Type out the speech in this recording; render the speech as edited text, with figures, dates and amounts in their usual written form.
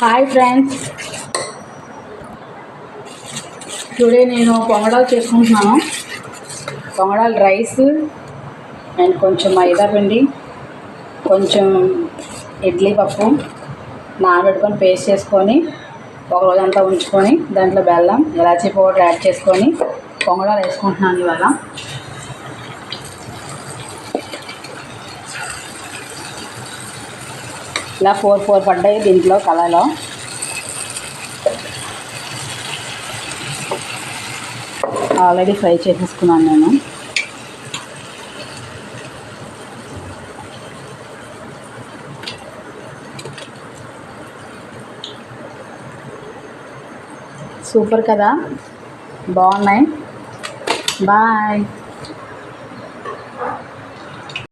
Hi friends, today నేను పొంగడాలు చేసుకుంటున్నాను. పొంగడాలు rice and కొంచెం మైదా పిండి, కొంచెం ఇడ్లీ పప్పు నానబెట్టుకొని పేస్ట్ చేసుకొని ఒక రోజంతా ఉంచుకొని దాంట్లో బెల్లం ఇలాచీ పౌడర్ యాడ్ చేసుకొని పొంగడాలు వేసుకుంటున్నాను. ఇవాళ ఇలా 4 పడ్డాయి దీంట్లో కళాయిలో. ఆల్రెడీ ఫ్రై చేసేసుకున్నాను నేను. సూపర్ కదా, బాగున్నాయి. బాయ్.